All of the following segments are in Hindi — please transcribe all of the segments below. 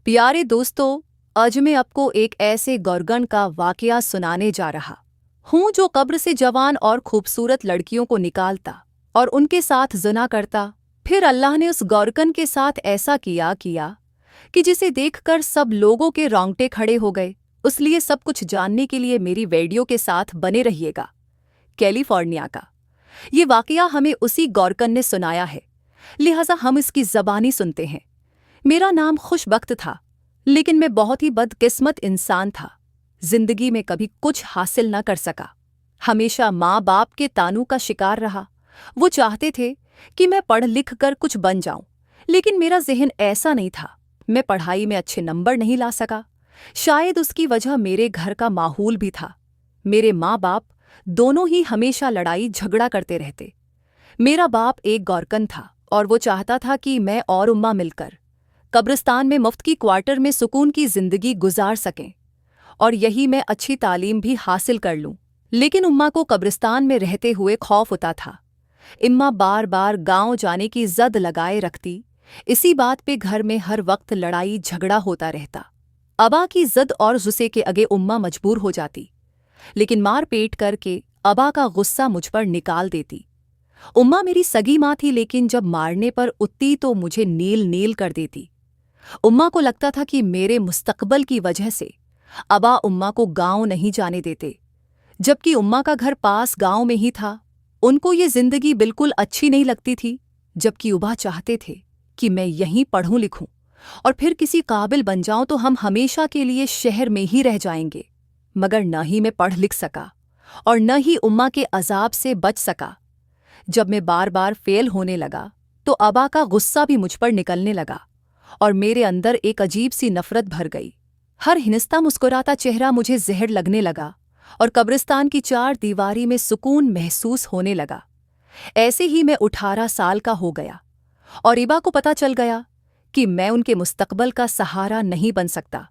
प्यारे दोस्तों, आज मैं आपको एक ऐसे गौरगन का वाकया सुनाने जा रहा हूँ जो कब्र से जवान और खूबसूरत लड़कियों को निकालता और उनके साथ ज़िना करता। फिर अल्लाह ने उस गौरगन के साथ ऐसा किया कि जिसे देखकर सब लोगों के रोंगटे खड़े हो गए। इसलिए सब कुछ जानने के लिए मेरी वीडियो के साथ बने रहिएगा। कैलिफोर्निया का ये वाकया हमें उसी गौरगन ने सुनाया है, लिहाजा हम इसकी ज़बानी सुनते हैं। मेरा नाम खुशबख्त था, लेकिन मैं बहुत ही बदकिस्मत इंसान था। जिंदगी में कभी कुछ हासिल न कर सका। हमेशा माँ बाप के तानू का शिकार रहा। वो चाहते थे कि मैं पढ़ लिख कर कुछ बन जाऊं, लेकिन मेरा ज़हन ऐसा नहीं था। मैं पढ़ाई में अच्छे नंबर नहीं ला सका। शायद उसकी वजह मेरे घर का माहौल भी था। मेरे माँ बाप दोनों ही हमेशा लड़ाई झगड़ा करते रहते। मेरा बाप एक गौरकन था और वो चाहता था कि मैं और उम्मा मिलकर कब्रिस्तान में मुफ्त की क्वार्टर में सुकून की जिंदगी गुजार सकें और यही मैं अच्छी तालीम भी हासिल कर लूं। लेकिन उम्मा को कब्रिस्तान में रहते हुए खौफ होता था। इम्मा बार बार गांव जाने की जद लगाए रखती। इसी बात पे घर में हर वक्त लड़ाई झगड़ा होता रहता। अबा की जद और गुस्से के आगे उम्मा मजबूर हो जाती, लेकिन मार पेट करके अबा का गुस्सा मुझ पर निकाल देती। उम्मा मेरी सगी माँ थी, लेकिन जब मारने पर उतती तो मुझे नील नील कर देती। उम्मा को लगता था कि मेरे मुस्तकबल की वजह से अबा उम्मा को गांव नहीं जाने देते, जबकि उम्मा का घर पास गांव में ही था। उनको ये जिंदगी बिल्कुल अच्छी नहीं लगती थी, जबकि उबा चाहते थे कि मैं यहीं पढ़ूं लिखूं और फिर किसी काबिल बन जाऊं तो हम हमेशा के लिए शहर में ही रह जाएंगे। मगर न ही मैं पढ़ लिख सका और न ही उम्मा के अजाब से बच सका। जब मैं बार बार फेल होने लगा तो अबा का गुस्सा भी मुझ पर निकलने लगा और मेरे अंदर एक अजीब सी नफरत भर गई। हर हिंसता मुस्कुराता चेहरा मुझे जहर लगने लगा और कब्रिस्तान की चार दीवारी में सुकून महसूस होने लगा। ऐसे ही मैं 18 साल का हो गया और इबा को पता चल गया कि मैं उनके मुस्तकबल का सहारा नहीं बन सकता।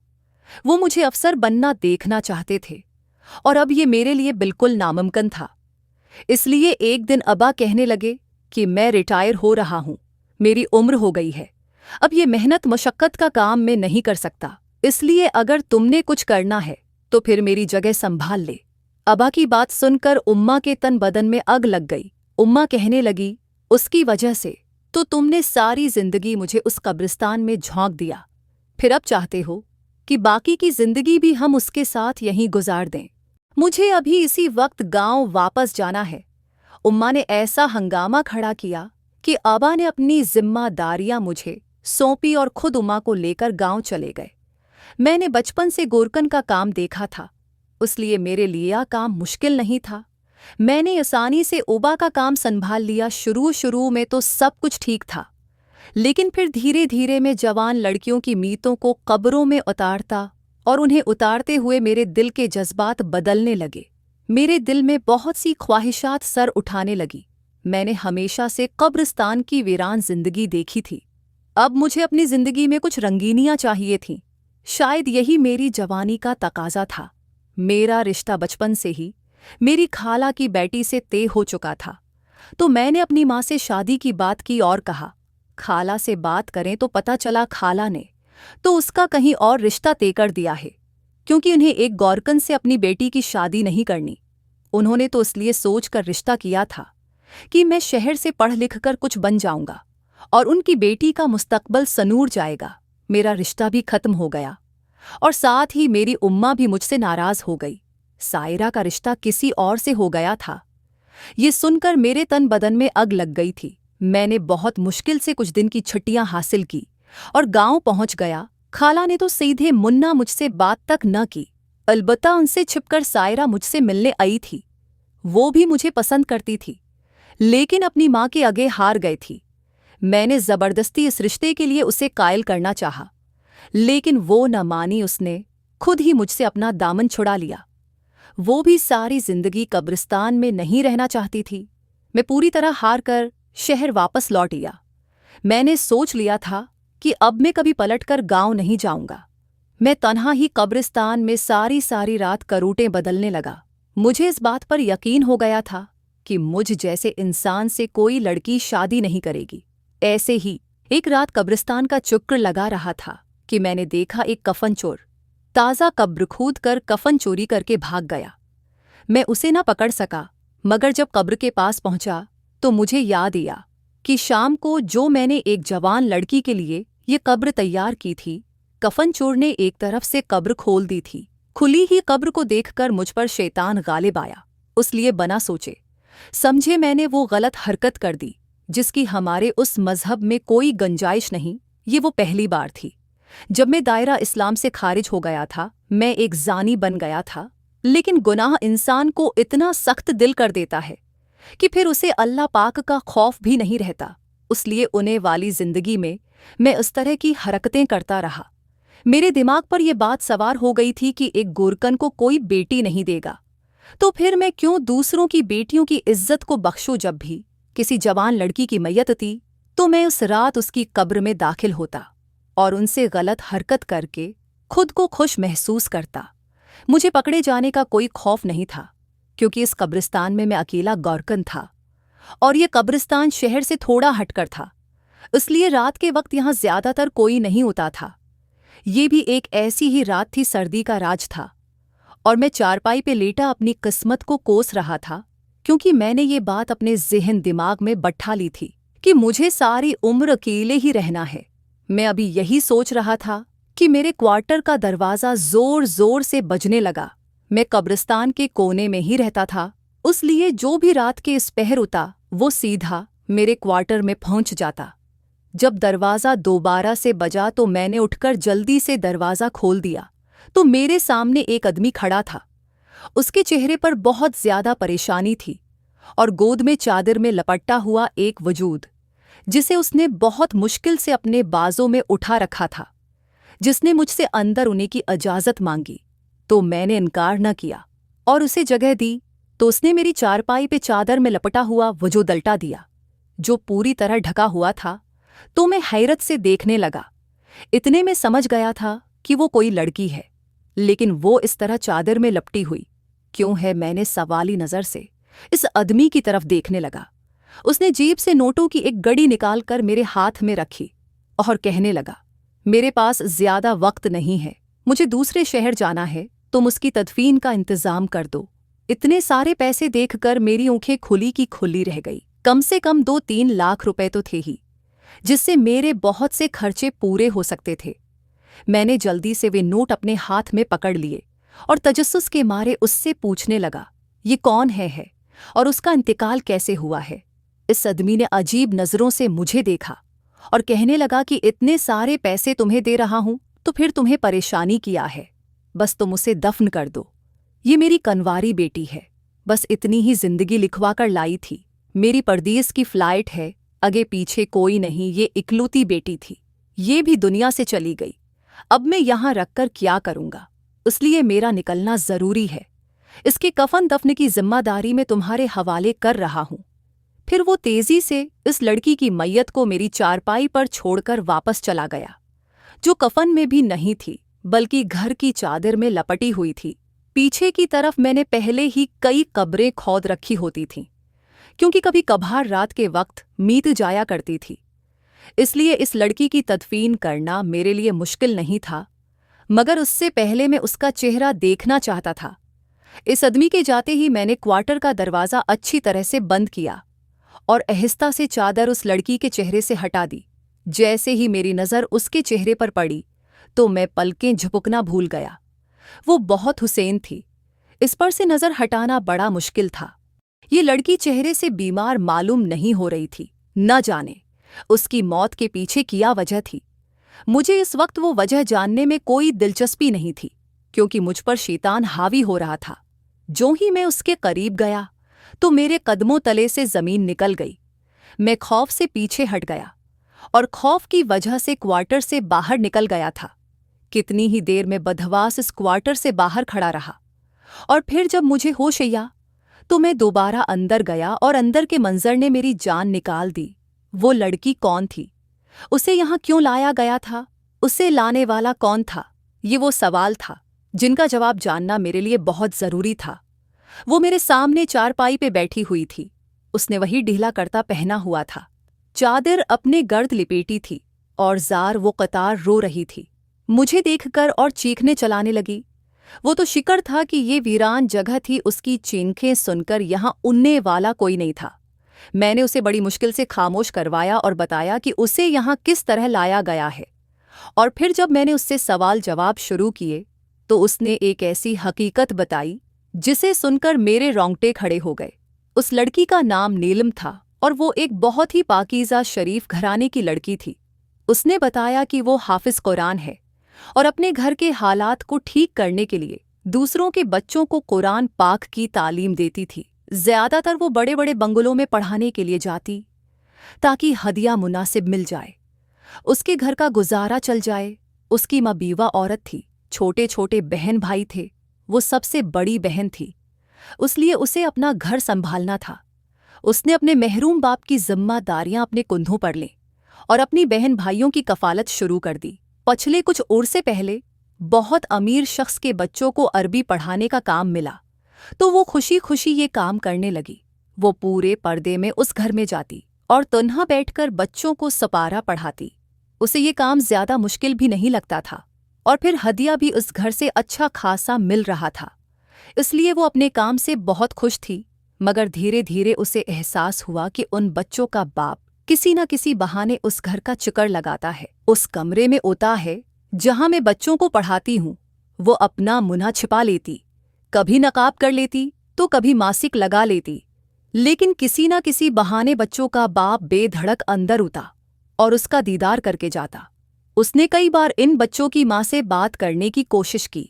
वो मुझे अफसर बनना देखना चाहते थे और अब ये मेरे लिए बिल्कुल नामुमकिन था। इसलिए एक दिन अबा कहने लगे कि मैं रिटायर हो रहा हूँ, मेरी उम्र हो गई है, अब ये मेहनत मशक्कत का काम मैं नहीं कर सकता। इसलिए अगर तुमने कुछ करना है तो फिर मेरी जगह संभाल ले। अबा की बात सुनकर उम्मा के तन बदन में आग लग गई। उम्मा कहने लगी, उसकी वजह से तो तुमने सारी जिंदगी मुझे उस कब्रिस्तान में झोंक दिया, फिर अब चाहते हो कि बाकी की जिंदगी भी हम उसके साथ यहीं गुजार दें। मुझे अभी इसी वक्त गांव वापस जाना है। उम्मा ने ऐसा हंगामा खड़ा किया कि अबा ने अपनी जिम्मेदारियां मुझे सौंपी और खुद उम्मा को लेकर गांव चले गए। मैंने बचपन से गोरकन का काम देखा था, इसलिए मेरे लिए यह काम मुश्किल नहीं था। मैंने आसानी से उबा का काम संभाल लिया। शुरू में तो सब कुछ ठीक था, लेकिन फिर धीरे धीरे मैं जवान लड़कियों की मीतों को कब्रों में उतारता और उन्हें उतारते हुए मेरे दिल के जज्बात बदलने लगे। मेरे दिल में बहुत सी ख्वाहिशात सर उठाने लगी। मैंने हमेशा से कब्रिस्तान की वीरान जिंदगी देखी थी। अब मुझे अपनी जिंदगी में कुछ रंगीनियां चाहिए थीं। शायद यही मेरी जवानी का तकाजा था। मेरा रिश्ता बचपन से ही मेरी खाला की बेटी से तय हो चुका था, तो मैंने अपनी माँ से शादी की बात की और कहा, खाला से बात करें तो पता चला खाला ने तो उसका कहीं और रिश्ता तय कर दिया है, क्योंकि उन्हें एक गौरकन से अपनी बेटी की शादी नहीं करनी। उन्होंने तो इसलिए सोच कर रिश्ता किया था कि मैं शहर से पढ़ लिख कर कुछ बन जाऊंगा और उनकी बेटी का मुस्तकबल सनूर जाएगा। मेरा रिश्ता भी खत्म हो गया और साथ ही मेरी उम्मा भी मुझसे नाराज हो गई। सायरा का रिश्ता किसी और से हो गया था। ये सुनकर मेरे तन बदन में आग लग गई थी। मैंने बहुत मुश्किल से कुछ दिन की छुट्टियां हासिल की और गांव पहुंच गया। खाला ने तो सीधे मुन्ना मुझसे बात तक न की, अलबत्ता उनसे छिपकर सायरा मुझसे मिलने आई थी। वो भी मुझे पसंद करती थी, लेकिन अपनी माँ के आगे हार गई थी। मैंने जबरदस्ती इस रिश्ते के लिए उसे कायल करना चाहा, लेकिन वो न मानी। उसने खुद ही मुझसे अपना दामन छुड़ा लिया। वो भी सारी जिंदगी कब्रिस्तान में नहीं रहना चाहती थी। मैं पूरी तरह हार कर शहर वापस लौट आया। मैंने सोच लिया था कि अब मैं कभी पलटकर गांव नहीं जाऊंगा। मैं तन्हा ही कब्रिस्तान में सारी रात करूटें बदलने लगा। मुझे इस बात पर यकीन हो गया था कि मुझ जैसे इंसान से कोई लड़की शादी नहीं करेगी। ऐसे ही एक रात कब्रिस्तान का चुक्र लगा रहा था कि मैंने देखा एक कफन चोर ताज़ा कब्र खोद कर कफन चोरी करके भाग गया। मैं उसे न पकड़ सका, मगर जब कब्र के पास पहुंचा तो मुझे याद आया कि शाम को जो मैंने एक जवान लड़की के लिए ये कब्र तैयार की थी, कफन चोर ने एक तरफ से कब्र खोल दी थी। खुली ही कब्र को देखकर मुझ पर शैतान गालिब आया। उसलिए बना सोचे समझे मैंने वो गलत हरकत कर दी जिसकी हमारे उस मजहब में कोई गुंजाइश नहीं। ये वो पहली बार थी जब मैं दायरा इस्लाम से खारिज हो गया था। मैं एक जानी बन गया था, लेकिन गुनाह इंसान को इतना सख्त दिल कर देता है कि फिर उसे अल्लाह पाक का खौफ भी नहीं रहता। उसलिए उन्हें वाली जिंदगी में मैं इस तरह की हरकतें करता रहा। मेरे दिमाग पर यह बात सवार हो गई थी कि एक गोरकन को कोई बेटी नहीं देगा, तो फिर मैं क्यों दूसरों की बेटियों की इज्जत को बख्शूं। जब भी किसी जवान लड़की की मैयत थी तो मैं उस रात उसकी कब्र में दाखिल होता और उनसे गलत हरकत करके खुद को खुश महसूस करता। मुझे पकड़े जाने का कोई खौफ नहीं था, क्योंकि इस कब्रिस्तान में मैं अकेला गौरकन था और ये कब्रिस्तान शहर से थोड़ा हटकर था, इसलिए रात के वक्त यहाँ ज्यादातर कोई नहीं होता था। ये भी एक ऐसी ही रात थी, सर्दी का राज था और मैं चारपाई पे लेटा अपनी किस्मत को कोस रहा था, क्योंकि मैंने ये बात अपने ज़हन दिमाग में बैठा ली थी कि मुझे सारी उम्र अकेले ही रहना है। मैं अभी यही सोच रहा था कि मेरे क्वार्टर का दरवाज़ा ज़ोर ज़ोर से बजने लगा। मैं कब्रिस्तान के कोने में ही रहता था, इसलिए जो भी रात के इस पहर होता वो सीधा मेरे क्वार्टर में पहुंच जाता। जब दरवाज़ा दोबारा से बजा तो मैंने उठकर जल्दी से दरवाज़ा खोल दिया तो मेरे सामने एक आदमी खड़ा था। उसके चेहरे पर बहुत ज्यादा परेशानी थी और गोद में चादर में लपटा हुआ एक वजूद, जिसे उसने बहुत मुश्किल से अपने बाजों में उठा रखा था। जिसने मुझसे अंदर होने की इजाज़त मांगी तो मैंने इनकार न किया और उसे जगह दी, तो उसने मेरी चारपाई पे चादर में लपटा हुआ वजूद उल्टा दिया, जो पूरी तरह ढका हुआ था। तो मैं हैरत से देखने लगा। इतने में समझ गया था कि वो कोई लड़की है, लेकिन वो इस तरह चादर में लपटी हुई क्यों है। मैंने सवाली नज़र से इस आदमी की तरफ देखने लगा। उसने जेब से नोटों की एक गड़ी निकालकर मेरे हाथ में रखी और कहने लगा, मेरे पास ज्यादा वक्त नहीं है, मुझे दूसरे शहर जाना है, तुम उसकी तदफीन का इंतजाम कर दो। इतने सारे पैसे देखकर मेरी आंखें खुली की खुली रह गई। कम से कम 2-3 लाख रुपए तो थे ही, जिससे मेरे बहुत से खर्चे पूरे हो सकते थे। मैंने जल्दी से वे नोट अपने हाथ में पकड़ लिए और तजस्सुस के मारे उससे पूछने लगा, ये कौन है और उसका इंतकाल कैसे हुआ है। इस आदमी ने अजीब नज़रों से मुझे देखा और कहने लगा कि इतने सारे पैसे तुम्हें दे रहा हूं तो फिर तुम्हें परेशानी क्या है, बस तुम उसे दफन कर दो। ये मेरी कनवारी बेटी है, बस इतनी ही जिंदगी लिखवा कर लाई थी। मेरी परदेस की फ्लाइट है, आगे पीछे कोई नहीं, ये इकलौती बेटी थी, ये भी दुनिया से चली गई। अब मैं यहाँ रखकर क्या करूँगा, इसलिए मेरा निकलना ज़रूरी है। इसके कफन दफन की जिम्मेदारी मैं तुम्हारे हवाले कर रहा हूँ। फिर वो तेजी से इस लड़की की मैयत को मेरी चारपाई पर छोड़कर वापस चला गया, जो कफन में भी नहीं थी बल्कि घर की चादर में लपटी हुई थी। पीछे की तरफ मैंने पहले ही कई कब्रें खोद रखी होती थीं, क्योंकि कभी कभार रात के वक्त मीत जाया करती थी, इसलिए इस लड़की की तदफीन करना मेरे लिए मुश्किल नहीं था। मगर उससे पहले मैं उसका चेहरा देखना चाहता था। इस आदमी के जाते ही मैंने क्वार्टर का दरवाज़ा अच्छी तरह से बंद किया और आहिस्ता से चादर उस लड़की के चेहरे से हटा दी। जैसे ही मेरी नज़र उसके चेहरे पर पड़ी तो मैं पलकें झपकना भूल गया। वो बहुत हुसैन थी, इस पर से नज़र हटाना बड़ा मुश्किल था। ये लड़की चेहरे से बीमार मालूम नहीं हो रही थी, न जाने उसकी मौत के पीछे क्या वजह थी। मुझे इस वक्त वो वजह जानने में कोई दिलचस्पी नहीं थी, क्योंकि मुझ पर शैतान हावी हो रहा था। जो ही मैं उसके करीब गया तो मेरे कदमों तले से ज़मीन निकल गई। मैं खौफ से पीछे हट गया और खौफ की वजह से क्वार्टर से बाहर निकल गया था। कितनी ही देर में बदहवास इस क्वार्टर से बाहर खड़ा रहा और फिर जब मुझे होश आया तो मैं दोबारा अंदर गया और अंदर के मंजर ने मेरी जान निकाल दी। वो लड़की कौन थी, उसे यहाँ क्यों लाया गया था, उसे लाने वाला कौन था, ये वो सवाल था जिनका जवाब जानना मेरे लिए बहुत ज़रूरी था। वो मेरे सामने चारपाई पे बैठी हुई थी। उसने वही ढीला करता पहना हुआ था, चादर अपने गर्द लिपेटी थी और जार वो कतार रो रही थी। मुझे देखकर और चीखने चलाने लगी। वो तो शिकर था कि ये वीरान जगह थी, उसकी चीखें सुनकर यहाँ उड़ने वाला कोई नहीं था। मैंने उसे बड़ी मुश्किल से खामोश करवाया और बताया कि उसे यहाँ किस तरह लाया गया है। और फिर जब मैंने उससे सवाल जवाब शुरू किए तो उसने एक ऐसी हकीकत बताई जिसे सुनकर मेरे रोंगटे खड़े हो गए। उस लड़की का नाम नीलम था और वो एक बहुत ही पाकीज़ा शरीफ घराने की लड़की थी। उसने बताया कि वो हाफिज कुरान है और अपने घर के हालात को ठीक करने के लिए दूसरों के बच्चों को कुरान पाक की तालीम देती थी। ज़्यादातर वो बड़े बड़े बंगलों में पढ़ाने के लिए जाती ताकि हदिया मुनासिब मिल जाए, उसके घर का गुजारा चल जाए। उसकी माँ बीवा औरत थी, छोटे छोटे बहन भाई थे, वो सबसे बड़ी बहन थी, इसलिए उसे अपना घर संभालना था। उसने अपने महरूम बाप की जिम्मेदारियां अपने कुंधों पर ली और अपनी बहन भाइयों की कफालत शुरू कर दी। पिछले कुछ उर्से पहले बहुत अमीर शख्स के बच्चों को अरबी पढ़ाने का काम मिला तो वो खुशी खुशी ये काम करने लगी। वो पूरे पर्दे में उस घर में जाती और तन्हा बैठकर बच्चों को सपारा पढ़ाती। उसे ये काम ज्यादा मुश्किल भी नहीं लगता था और फिर हदिया भी उस घर से अच्छा खासा मिल रहा था, इसलिए वो अपने काम से बहुत खुश थी। मगर धीरे धीरे उसे एहसास हुआ कि उन बच्चों का बाप किसी न किसी बहाने उस घर का चक्कर लगाता है। उस कमरे में होता है जहां मैं बच्चों को पढ़ाती हूँ, वो अपना मुन्हा छिपा लेती, कभी नकाब कर लेती तो कभी मासिक लगा लेती, लेकिन किसी न किसी बहाने बच्चों का बाप बेधड़क अंदर उता और उसका दीदार करके जाता। उसने कई बार इन बच्चों की माँ से बात करने की कोशिश की,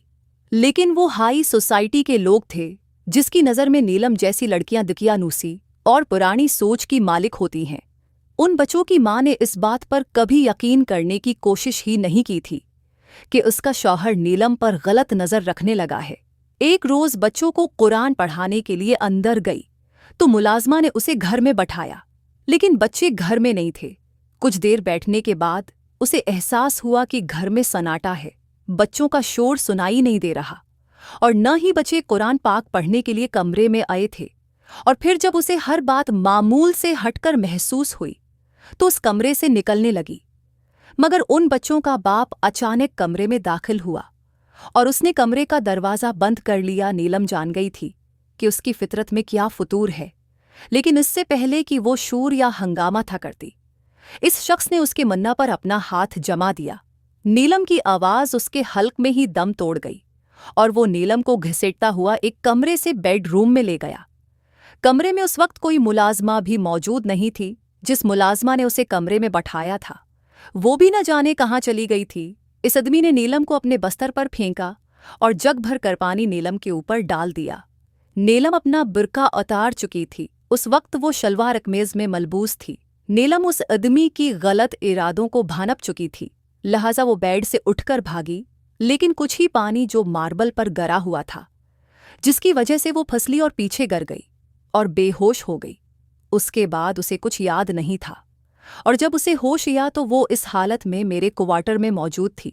लेकिन वो हाई सोसाइटी के लोग थे जिसकी नज़र में नीलम जैसी लड़कियां दकियानूसी और पुरानी सोच की मालिक होती हैं। उन बच्चों की माँ ने इस बात पर कभी यकीन करने की कोशिश ही नहीं की थी कि उसका शौहर नीलम पर गलत नज़र रखने लगा है। एक रोज़ बच्चों को कुरान पढ़ाने के लिए अंदर गई तो मुलाजमा ने उसे घर में बैठाया, लेकिन बच्चे घर में नहीं थे। कुछ देर बैठने के बाद उसे एहसास हुआ कि घर में सन्नाटा है, बच्चों का शोर सुनाई नहीं दे रहा और न ही बच्चे कुरान पाक पढ़ने के लिए कमरे में आए थे। और फिर जब उसे हर बात मामूल से हटकर महसूस हुई तो उस कमरे से निकलने लगी। मगर उन बच्चों का बाप अचानक कमरे में दाखिल हुआ और उसने कमरे का दरवाज़ा बंद कर लिया। नीलम जान गई थी कि उसकी फितरत में क्या फतूर है, लेकिन इससे पहले कि वो शोर या हंगामा था करती, इस शख्स ने उसके मन्ना पर अपना हाथ जमा दिया। नीलम की आवाज़ उसके हल्क में ही दम तोड़ गई और वो नीलम को घसीटता हुआ एक कमरे से बेडरूम में ले गया। कमरे में उस वक्त कोई मुलाजमा भी मौजूद नहीं थी। जिस मुलाजमा ने उसे कमरे में बैठाया था वो भी न जाने कहाँ चली गई थी। इस आदमी ने नीलम को अपने बस्तर पर फेंका और जग भर कर पानी नीलम के ऊपर डाल दिया। नीलम अपना बुर्का उतार चुकी थी, उस वक्त वो शलवार कमीज में मलबूस थी। नीलम उस आदमी की गलत इरादों को भानप चुकी थी, लिहाजा वो बेड से उठकर भागी, लेकिन कुछ ही पानी जो मार्बल पर गरा हुआ था, जिसकी वजह से वो फसली और पीछे गिर गई और बेहोश हो गई। उसके बाद उसे कुछ याद नहीं था और जब उसे होश आया तो वो इस हालत में मेरे क्वार्टर में मौजूद थी।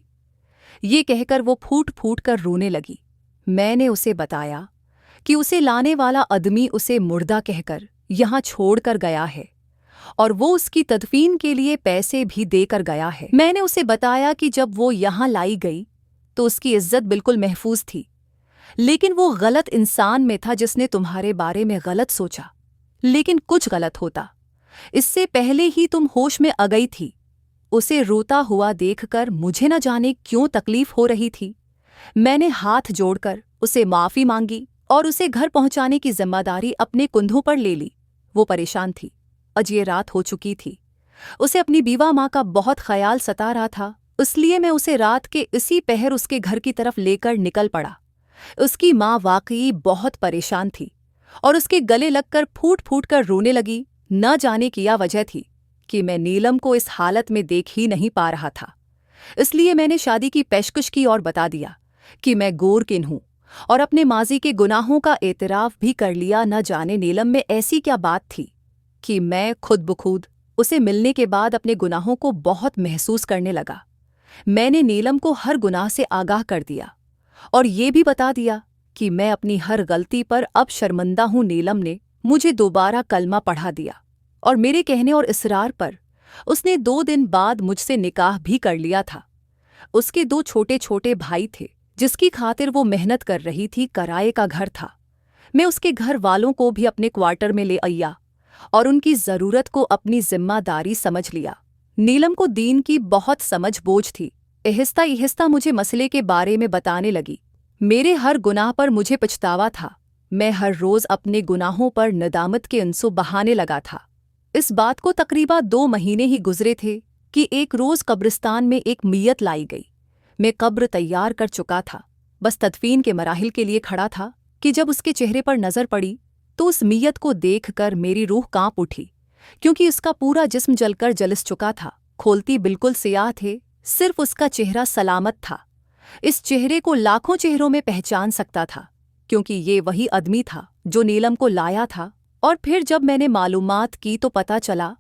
ये कहकर वो फूट फूट कर रोने लगी। मैंने उसे बताया कि उसे लाने वाला आदमी उसे मुर्दा कहकर यहाँ छोड़कर गया है और वो उसकी तदफीन के लिए पैसे भी देकर गया है। मैंने उसे बताया कि जब वो यहाँ लाई गई तो उसकी इज्जत बिल्कुल महफूज थी, लेकिन वो गलत इंसान में था जिसने तुम्हारे बारे में गलत सोचा। लेकिन कुछ गलत होता इससे पहले ही तुम होश में आ गई थी। उसे रोता हुआ देखकर मुझे न जाने क्यों तकलीफ हो रही थी। मैंने हाथ जोड़कर उसे माफ़ी मांगी और उसे घर पहुंचाने की जिम्मेदारी अपने कुंधों पर ले ली। वो परेशान थी, आज ये रात हो चुकी थी। उसे अपनी बीवा माँ का बहुत ख्याल सता रहा था, इसलिए मैं उसे रात के इसी पहर उसके घर की तरफ लेकर निकल पड़ा। उसकी माँ वाकई बहुत परेशान थी और उसके गले लगकर फूट फूट कर रोने लगी। न जाने क्या वजह थी कि मैं नीलम को इस हालत में देख ही नहीं पा रहा था, इसलिए मैंने शादी की पेशकश की और बता दिया कि मैं गोरकिन हूँ और अपने माजी के गुनाहों का एतराफ़ भी कर लिया। न जाने नीलम में ऐसी क्या बात थी कि मैं खुद बखुद उसे मिलने के बाद अपने गुनाहों को बहुत महसूस करने लगा। मैंने नीलम को हर गुनाह से आगाह कर दिया और ये भी बता दिया कि मैं अपनी हर गलती पर अब शर्मिंदा हूँ। नीलम ने मुझे दोबारा कलमा पढ़ा दिया और मेरे कहने और इसरार पर उसने 2 दिन बाद मुझसे निकाह भी कर लिया था। उसके 2 छोटे छोटे भाई थे जिसकी खातिर वो मेहनत कर रही थी। किराए का घर था। मैं उसके घर वालों को भी अपने क्वार्टर में ले आया और उनकी ज़रूरत को अपनी जिम्मेदारी समझ लिया। नीलम को दीन की बहुत समझ बूझ थी। आहिस्ता आहिस्ता मुझे मसले के बारे में बताने लगी। मेरे हर गुनाह पर मुझे पछतावा था। मैं हर रोज़ अपने गुनाहों पर नदामत के आंसू बहाने लगा था। इस बात को तकरीबन 2 महीने ही गुजरे थे कि एक रोज़ कब्रिस्तान में एक मैयत लाई गई। मैं कब्र तैयार कर चुका था, बस तदफीन के मराहिल के लिए खड़ा था कि जब उसके चेहरे पर नज़र पड़ी तो उस मैयत को देखकर मेरी रूह कांप उठी, क्योंकि उसका पूरा जिस्म जलकर जलिस चुका था। खोलती बिल्कुल सियाह थे, सिर्फ उसका चेहरा सलामत था। इस चेहरे को लाखों चेहरों में पहचान सकता था, क्योंकि ये वही आदमी था जो नीलम को लाया था। और फिर जब मैंने मालूमात की तो पता चला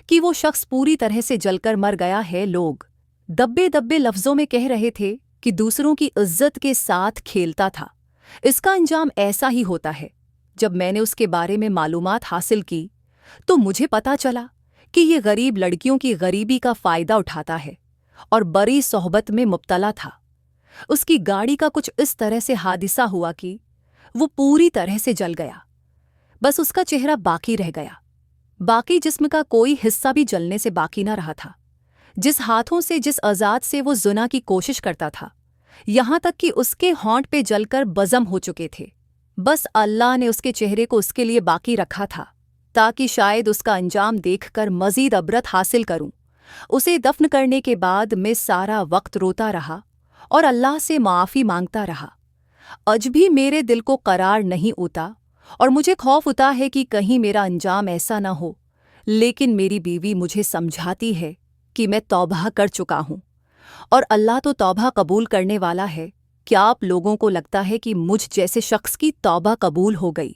कि वो शख्स पूरी तरह से जलकर मर गया है। लोग दब्बे दब्बे लफ्ज़ों में कह रहे थे कि दूसरों की इज्जत के साथ खेलता था। इसका अंजाम ऐसा ही होता है। जब मैंने उसके बारे में मालूमात हासिल की तो मुझे पता चला कि ये गरीब लड़कियों की गरीबी का फ़ायदा उठाता है और बड़ी सोहबत में मुब्तला था। उसकी गाड़ी का कुछ इस तरह से हादिसा हुआ कि वो पूरी तरह से जल गया। बस उसका चेहरा बाकी रह गया। बाकी जिस्म का कोई हिस्सा भी जलने से बाकी न रहा था। जिस हाथों से, जिस आज़ाद से वो ज़िना की कोशिश करता था, यहाँ तक कि उसके होंठ पे जलकर बज़म हो चुके थे। बस अल्लाह ने उसके चेहरे को उसके लिए बाकी रखा था, ताकि शायद उसका अंजाम देखकर मज़ीद अबरत हासिल करूं। उसे दफन करने के बाद मैं सारा वक्त रोता रहा और अल्लाह से माफ़ी मांगता रहा। आज भी मेरे दिल को करार नहीं होता और मुझे खौफ होता है कि कहीं मेरा अंजाम ऐसा न हो। लेकिन मेरी बीवी मुझे समझाती है कि मैं तौबा कर चुका हूँ और अल्लाह तो तौबा कबूल करने वाला है। क्या आप लोगों को लगता है कि मुझ जैसे शख्स की तौबा कबूल हो गई?